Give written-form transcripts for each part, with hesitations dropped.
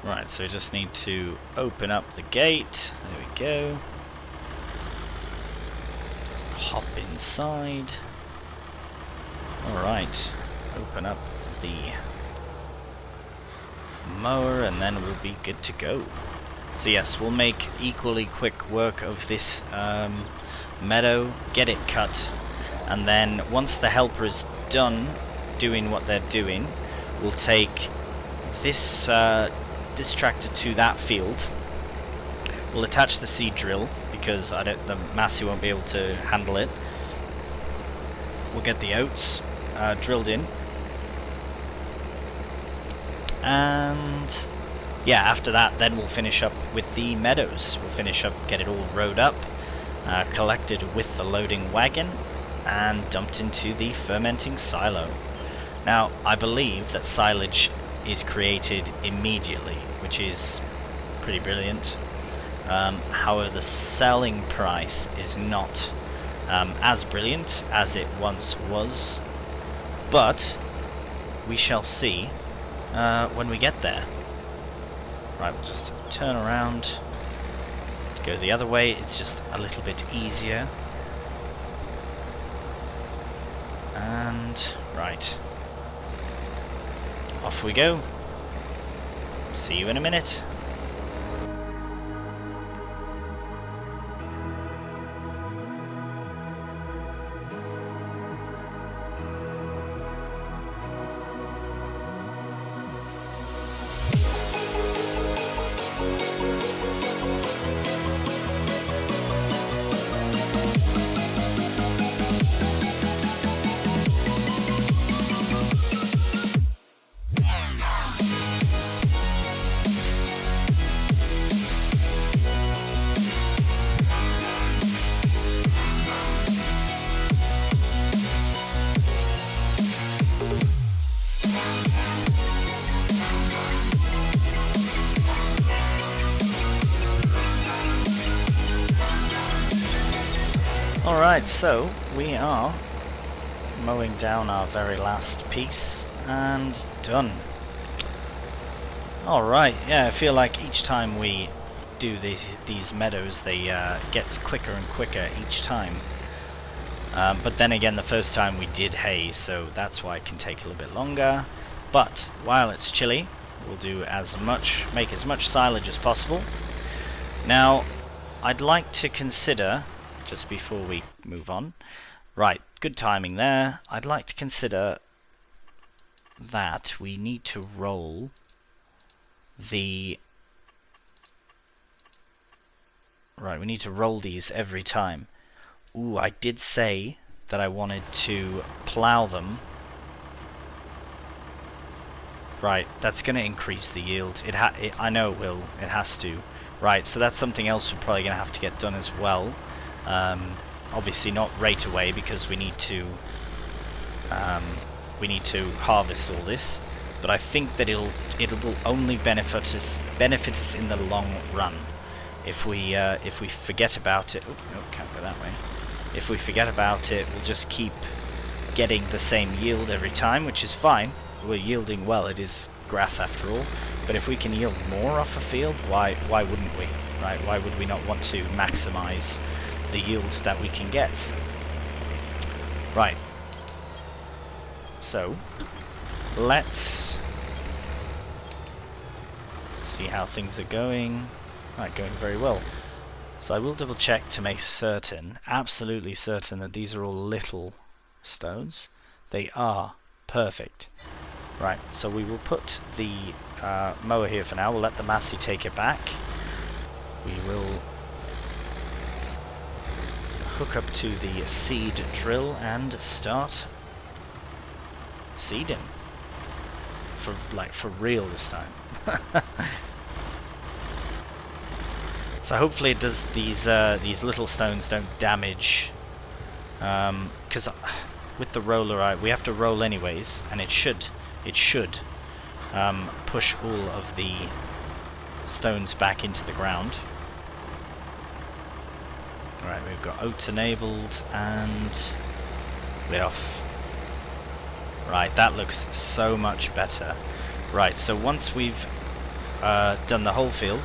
Right, so we just need to open up the gate. There we go. Just hop inside. Alright, open up the mower and then we'll be good to go. So yes, we'll make equally quick work of this meadow, get it cut, and then once the helper is done doing what they're doing, we'll take this tractor to that field. We'll attach the seed drill because the Massey won't be able to handle it. We'll get the oats drilled in, and yeah, after that then we'll finish up with the meadows. We'll finish up, get it all rowed up, collected with the loading wagon, and dumped into the fermenting silo. Now, I believe that silage is created immediately, which is pretty brilliant. However, the selling price is not as brilliant as it once was, but we shall see when we get there. Right, we'll just turn around, go the other way. It's just a little bit easier. And right, off we go. See you in a minute. Alright, so we are mowing down our very last piece and done. Alright, yeah, I feel like each time we do these meadows, they gets quicker and quicker each time. But then again, the first time we did hay, so that's why it can take a little bit longer. But while it's chilly, we'll do make as much silage as possible. Now, I'd like to consider, just before we move on, right, good timing there, I'd like to consider that we need to roll the... Right, we need to roll these every time. Ooh, I did say that I wanted to plow them. Right, that's going to increase the yield. I know it will. It has to. Right, so that's something else we're probably going to have to get done as well. Obviously not right away because we need to harvest all this. But I think that it will only benefit us in the long run. If we forget about it, oh no, can't go that way. If we forget about it, we'll just keep getting the same yield every time, which is fine. We're yielding well. It is grass after all. But if we can yield more off a field, why wouldn't we? Right? Why would we not want to maximize the yields that we can get? Right. So let's see how things are going. Right, going very well. So I will double check to make certain, absolutely certain, that these are all little stones. They are perfect. Right, so we will put the mower here for now. We'll let the Massey take it back. We will hook up to the seed drill and start seeding. For real this time. So hopefully it does these little stones don't damage, because with the roller we have to roll anyways, and it should push all of the stones back into the ground. Alright, we've got oats enabled and we're off. Right, that looks so much better. Right, so once we've done the whole field,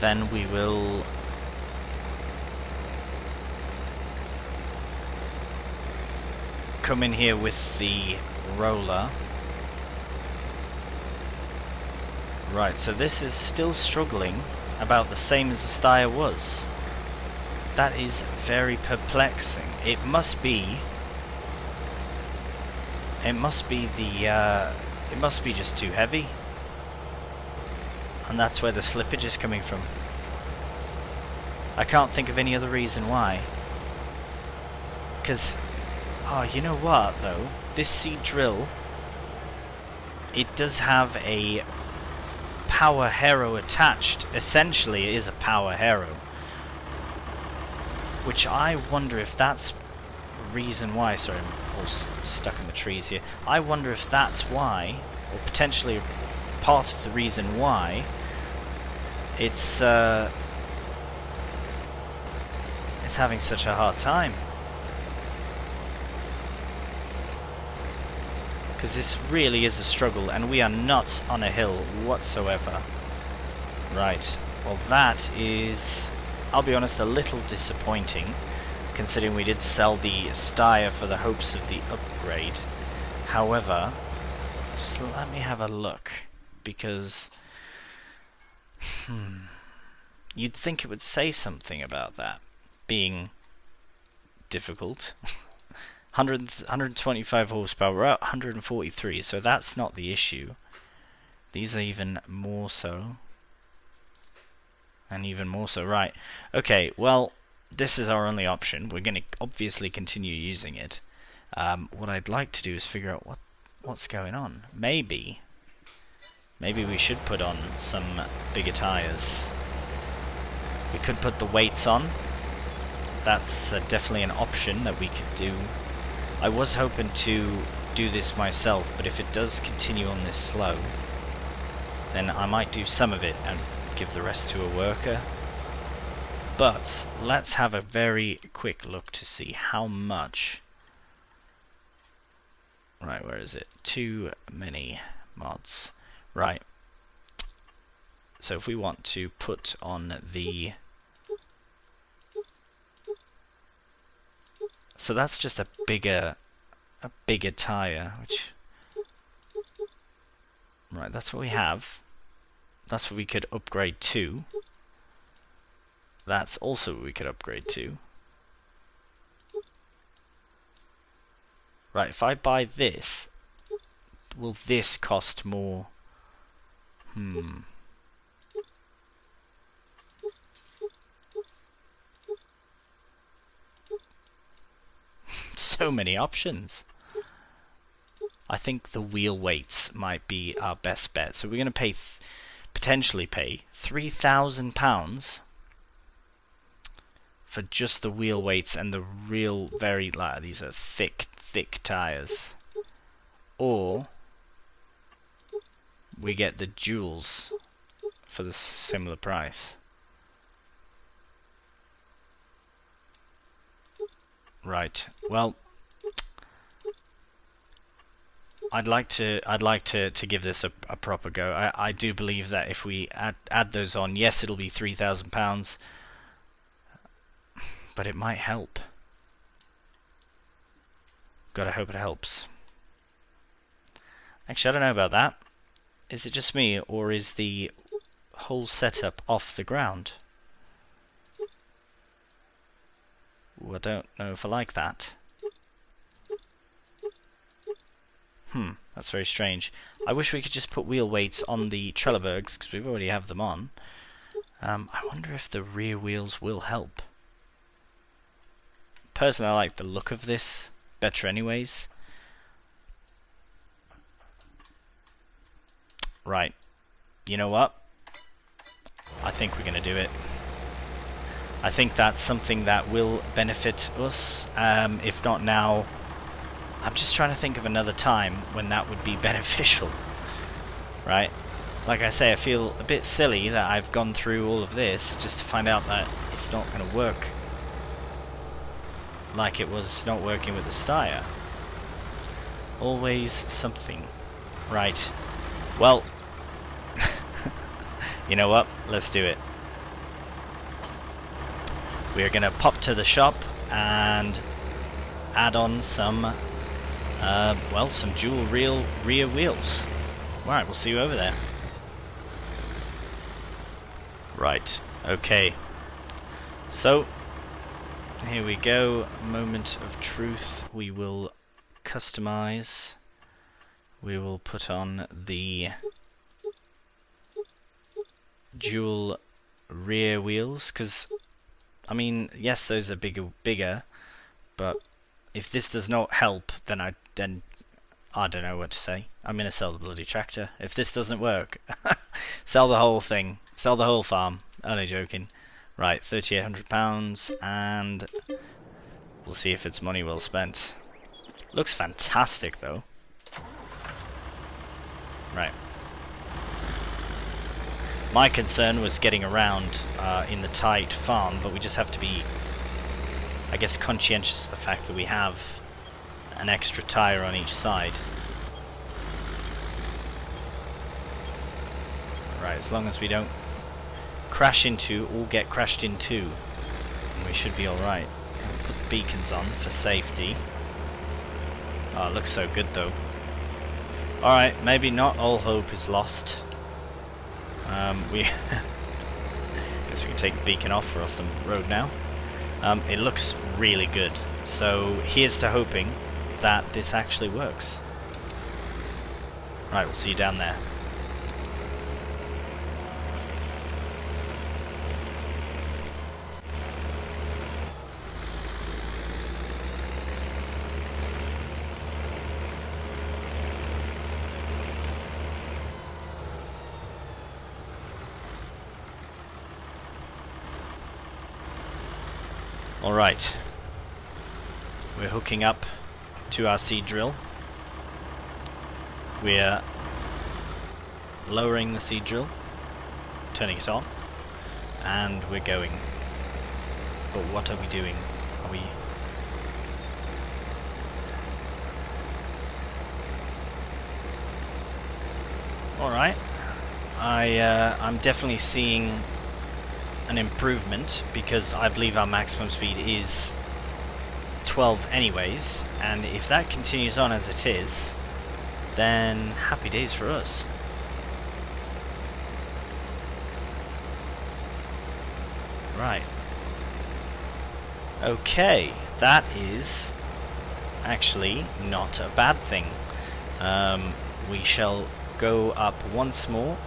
then we will come in here with the roller. Right, so this is still struggling about the same as the Steyr was. That is very perplexing. It must be just too heavy. And that's where the slippage is coming from. I can't think of any other reason why. Because, oh, you know what though? This seed drill, it does have a power harrow attached. Essentially it is a power harrow. Which I wonder if that's the reason why. Sorry, I'm all stuck in the trees here. I wonder if that's why, or potentially part of the reason why, it's having such a hard time. Because this really is a struggle, and we are not on a hill whatsoever. Right, well that is, I'll be honest, a little disappointing, considering we did sell the Steyr for the hopes of the upgrade. However, just let me have a look, because you'd think it would say something about that being difficult. 125 horsepower, we're at 143, so that's not the issue. These are even more so. And even more so, right. Okay, well, this is our only option. We're going to obviously continue using it. What I'd like to do is figure out what's going on. Maybe we should put on some bigger tires. We could put the weights on. That's definitely an option that we could do. I was hoping to do this myself, but if it does continue on this slow, then I might do some of it and give the rest to a worker. But let's have a very quick look to see how much. Right, where is it? Too many mods. Right. So if we want to put on the... So that's just a bigger tire, which... Right, that's what we have. That's what we could upgrade to. That's also what we could upgrade to. Right, if I buy this, will this cost more? So many options. I think the wheel weights might be our best bet. So we're going to potentially pay £3,000 for just the wheel weights and the real very light. These are thick tires. Or we get the jewels for the similar price. Right. Well, I'd like to give this a proper go. I do believe that if we add those on, yes, it'll be £3,000, but it might help. Gotta hope it helps. Actually, I don't know about that. Is it just me, or is the whole setup off the ground? Ooh, I don't know if I like that. That's very strange. I wish we could just put wheel weights on the Trelleborgs, because we already have them on. I wonder if the rear wheels will help. Personally, I like the look of this better anyways. Right. You know what? I think we're going to do it. I think that's something that will benefit us. If not now, I'm just trying to think of another time when that would be beneficial. Right? Like I say, I feel a bit silly that I've gone through all of this just to find out that it's not going to work like it was not working with the Steyr. Always something. Right. Well, You know what? Let's do it. We're going to pop to the shop and add on some, well, some dual rear wheels. Right, we'll see you over there. Right, okay. So, here we go. Moment of truth. We will customize. We will put on the dual rear wheels, because, I mean, yes, those are bigger, but if this does not help, then I don't know what to say. I'm gonna sell the bloody tractor if this doesn't work. Sell the whole thing. Sell the whole farm. Only joking. Right, £3,800, and we'll see if it's money well spent. Looks fantastic, though. Right. My concern was getting around in the tight farm, but we just have to be, I guess, conscientious of the fact that we have an extra tire on each side. Right, as long as we don't crash into or get crashed into, we should be alright. Put the beacons on for safety. Oh, it looks so good though. Alright, maybe not all hope is lost. We guess we can take the beacon off. We're off the road now. It looks really good. So here's to hoping that this actually works. Right, we'll see you down there. Alright, we're hooking up to our seed drill. We're lowering the seed drill, turning it on, and we're going. But what are we doing? Are we... Alright, I'm definitely seeing an improvement, because I believe our maximum speed is 12 anyways, and if that continues on as it is, then happy days for us. Right. Okay, that is actually not a bad thing. We shall go up once more.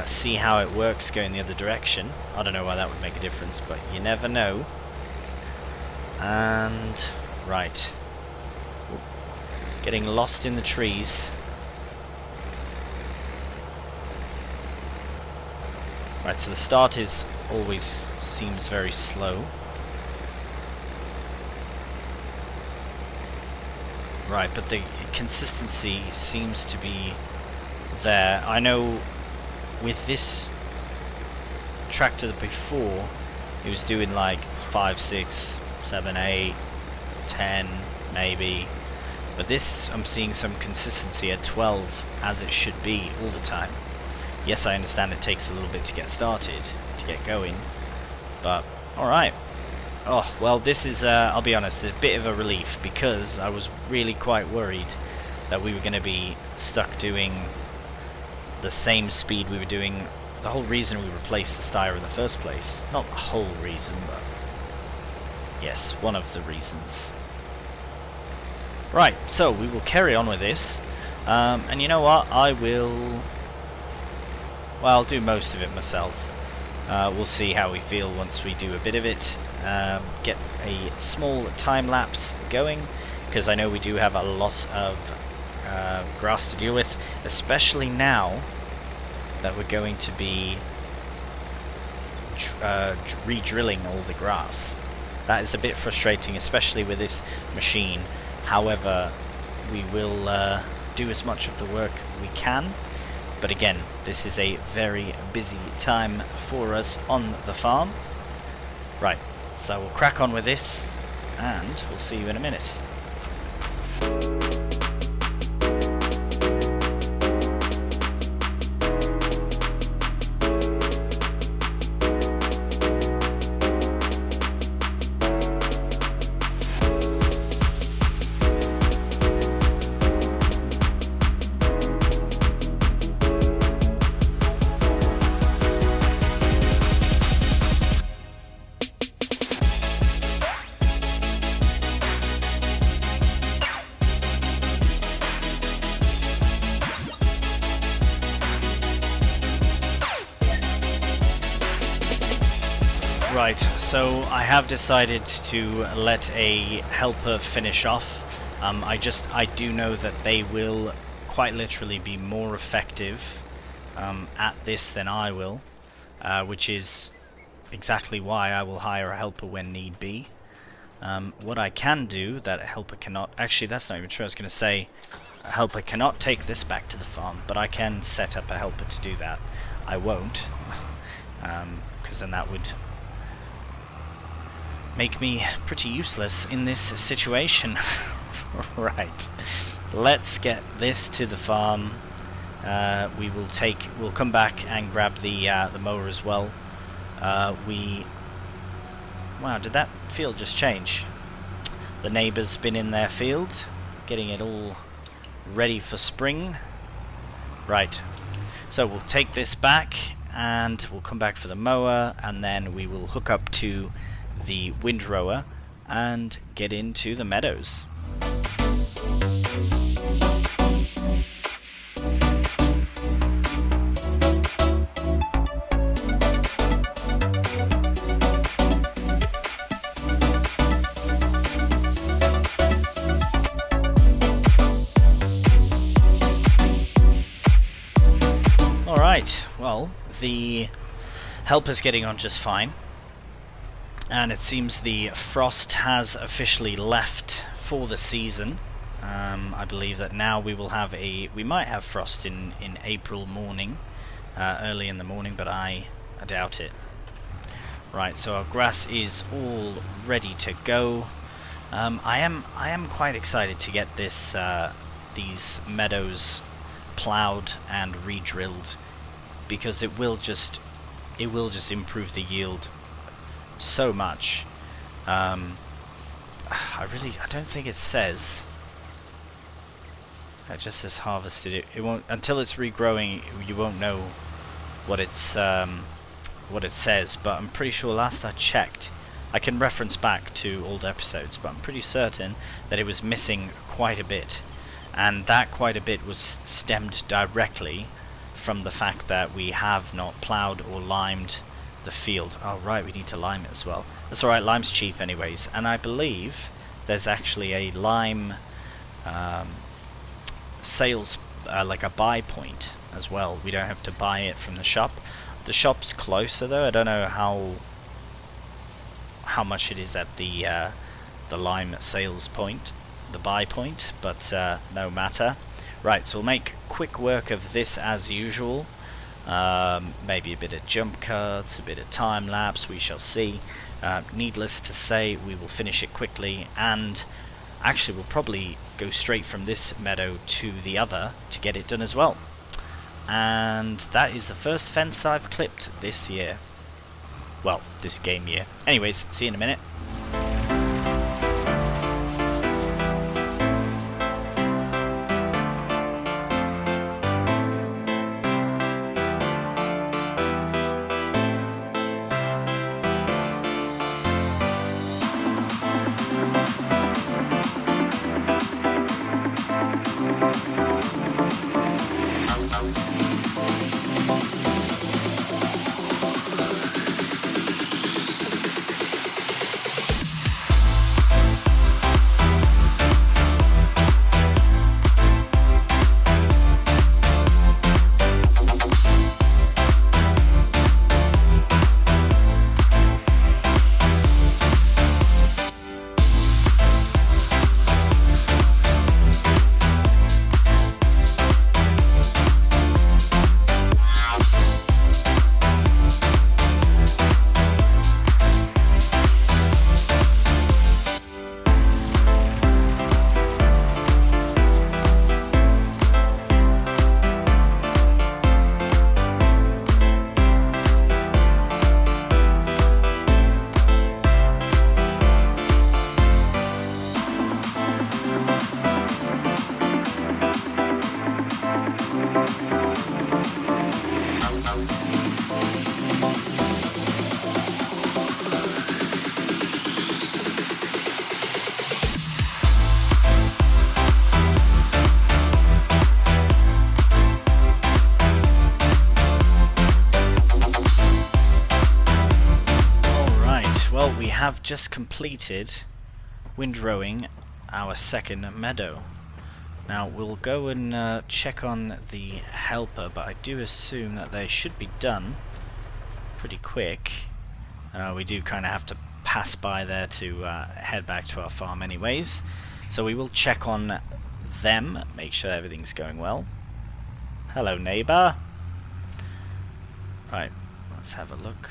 See how it works going the other direction. I don't know why that would make a difference, but you never know. And right, getting lost in the trees. Right, so the start is always seems very slow. Right, but the consistency seems to be there. I know with this tractor before, it was doing like 5, 6, 7, 8, 10 maybe, but this I'm seeing some consistency at 12 as it should be all the time. Yes, I understand it takes a little bit to get started, to get going, but alright. Oh, well, this is, I'll be honest, a bit of a relief, because I was really quite worried that we were going to be stuck doing the same speed we were doing. The whole reason we replaced the styre in the first place. Not the whole reason, but yes, one of the reasons. Right, so we will carry on with this, and you know what, well, I'll do most of it myself. We'll see how we feel once we do a bit of it. Get a small time lapse going, because I know we do have a lot of grass to deal with, especially now that we're going to be re-drilling all the grass. That is a bit frustrating, especially with this machine. However, we will do as much of the work we can, but again, this is a very busy time for us on the farm. Right, so we'll crack on with this, and we'll see you in a minute. Right, so I have decided to let a helper finish off. I do know that they will quite literally be more effective at this than I will, which is exactly why I will hire a helper when need be. What I can do that a helper cannot... Actually, that's not even true. I was going to say a helper cannot take this back to the farm, but I can set up a helper to do that. I won't, because then that would make me pretty useless in this situation. Right, let's get this to the farm. We'll come back and grab the mower as well. Wow, did that field just change? The neighbour's been in their field, getting it all ready for spring. Right, so we'll take this back and we'll come back for the mower, and then we will hook up to the windrower and get into the meadows. Alright, well, the helper's getting on just fine, and it seems the frost has officially left for the season. I believe that now we might have frost in April morning, early in the morning, but I doubt it. Right, so our grass is all ready to go. I am quite excited to get this these meadows plowed and re-drilled, because it will just improve the yield so much. I don't think it says. It just says harvested. It won't, until it's regrowing. You won't know what it says. But I'm pretty sure last I checked, I can reference back to old episodes, but I'm pretty certain that it was missing quite a bit, and that quite a bit was stemmed directly from the fact that we have not ploughed or limed the field. Oh right, we need to lime it as well. That's alright, lime's cheap anyways, and I believe there's actually a lime sales, like a buy point as well. We don't have to buy it from the shop. The shop's closer though. I don't know how much it is at the lime sales point, the buy point, but no matter. Right, so we'll make quick work of this as usual. Maybe a bit of jump cuts, a bit of time lapse, we shall see. Needless to say, we will finish it quickly, and actually we'll probably go straight from this meadow to the other to get it done as well. And that is the first fence I've clipped this year. Well, this game year. Anyways, see you in a minute. have just completed windrowing our second meadow. Now we'll go and check on the helper, but I do assume that they should be done pretty quick. We do kind of have to pass by there to head back to our farm anyways. So we will check on them, make sure everything's going well. Hello, neighbour. Right, let's have a look.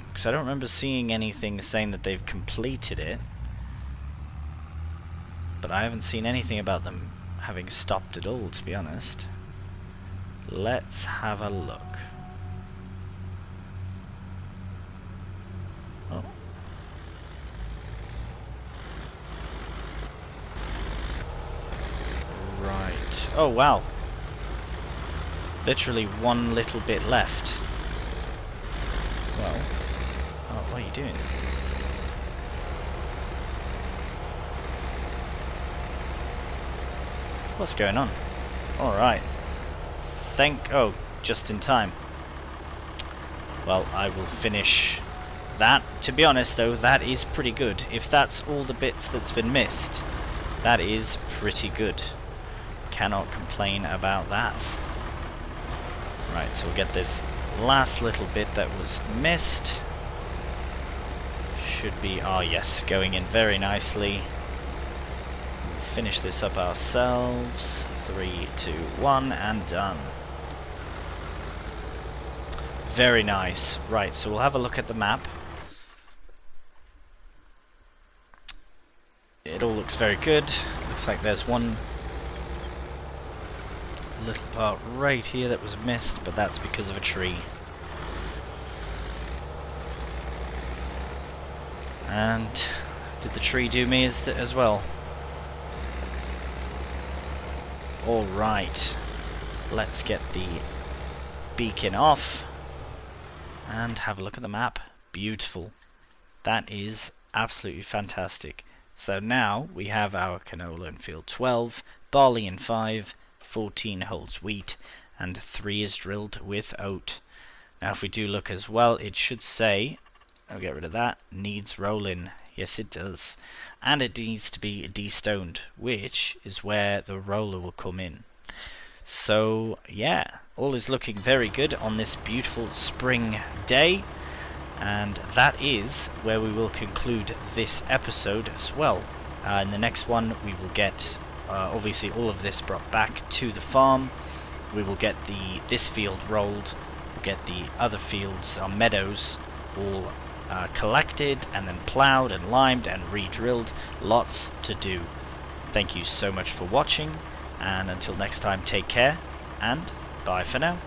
Because I don't remember seeing anything saying that they've completed it. But I haven't seen anything about them having stopped at all, to be honest. Let's have a look. Oh. Right. Oh, wow. Literally one little bit left. Well. Oh, what are you doing? What's going on? Alright. Oh, just in time. Well, I will finish that. To be honest though, that is pretty good. If that's all the bits that's been missed, that is pretty good. Cannot complain about that. Right, so we'll get this last little bit that was missed. Should be, oh yes, going in very nicely. We'll finish this up ourselves. 3, 2, 1, and done. Very nice. Right, so we'll have a look at the map. It all looks very good. Looks like there's one little part right here that was missed, but that's because of a tree. And did the tree do me as well? Alright, let's get the beacon off and have a look at the map. Beautiful. That is absolutely fantastic. So now we have our canola in field 12, barley in 5, 14 holds wheat, and 3 is drilled with oat. Now if we do look as well, it should say, I'll get rid of that, needs rolling. Yes it does. And it needs to be destoned, which is where the roller will come in. So yeah, all is looking very good on this beautiful spring day. And that is where we will conclude this episode as well. In the next one we will get obviously all of this brought back to the farm. We will get this field rolled, we'll get the other fields, our meadows, all collected and then ploughed and limed and re-drilled. Lots to do. Thank you so much for watching, and until next time, take care and bye for now.